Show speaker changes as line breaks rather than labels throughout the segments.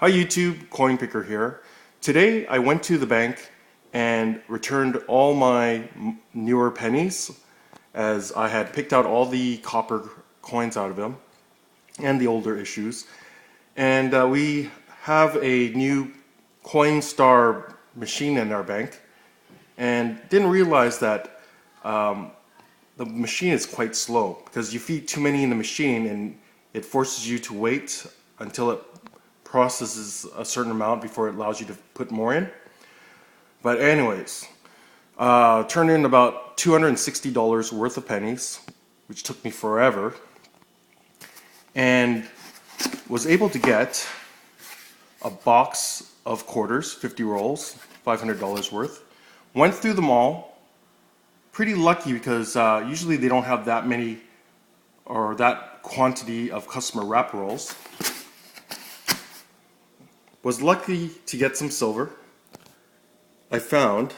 Hi YouTube, Coinpicker here. Today I went to the bank and returned all my newer pennies as I had picked out all the copper coins out of them and the older issues. And we have a new Coinstar machine in our bank and didn't realize that the machine is quite slow because you feed too many in the machine and it forces you to wait until it processes a certain amount before it allows you to put more in. But anyways, turned in about $260 worth of pennies, which took me forever, and was able to get a box of quarters, 50 rolls, $500 worth. Went through them all. Pretty lucky because usually they don't have that many or that quantity of customer wrap rolls. Was lucky to get some silver. I found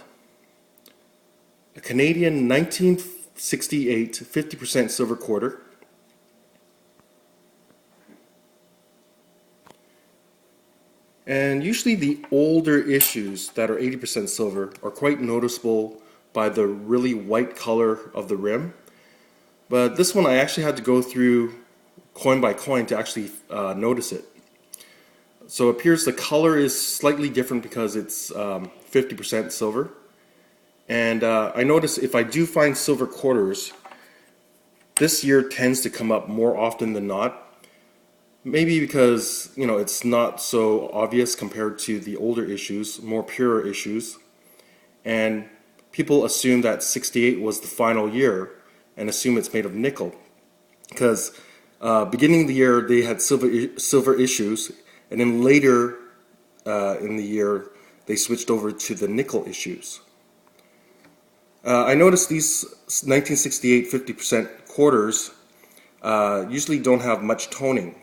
a Canadian 1968 50% silver quarter. And usually the older issues that are 80% silver are quite noticeable by the really white color of the rim. But this one I actually had to go through coin by coin to actually notice it. So it appears the color is slightly different because it's 50% silver. And I notice if I do find silver quarters, this year tends to come up more often than not. Maybe because, you know, it's not so obvious compared to the older issues, more pure issues. And people assume that 68 was the final year and assume it's made of nickel. Because beginning of the year they had silver issues, and then later in the year, they switched over to the nickel issues. I noticed these 1968 50% quarters usually don't have much toning.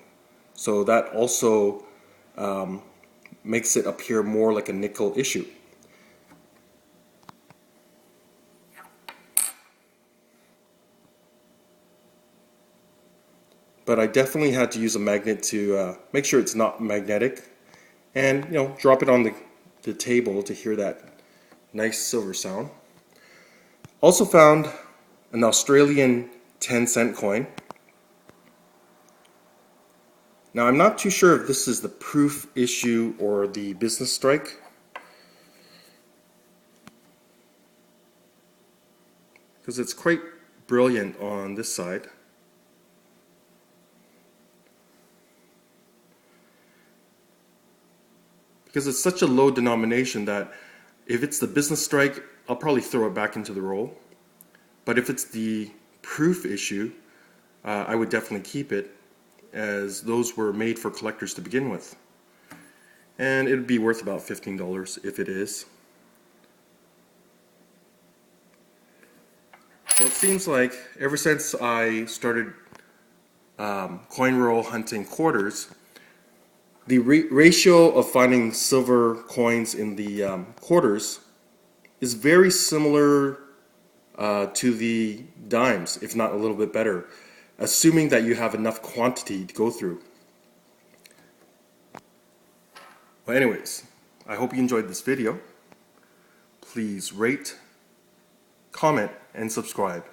So that also makes it appear more like a nickel issue. But I definitely had to use a magnet to make sure it's not magnetic, and drop it on the table to hear that nice silver sound. Also found an Australian 10-cent coin. Now I'm not too sure if this is the proof issue or the business strike. Because it's quite brilliant on this side. Because it's such a low denomination that if it's the business strike, I'll probably throw it back into the roll. But if it's the proof issue, I would definitely keep it, as those were made for collectors to begin with. And it would be worth about $15 if it is. Well, it seems like ever since I started coin roll hunting quarters, the ratio of finding silver coins in the quarters is very similar to the dimes, if not a little bit better, assuming that you have enough quantity to go through. Well, anyways, I hope you enjoyed this video. Please rate, comment, and subscribe.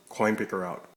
Coinpicker out.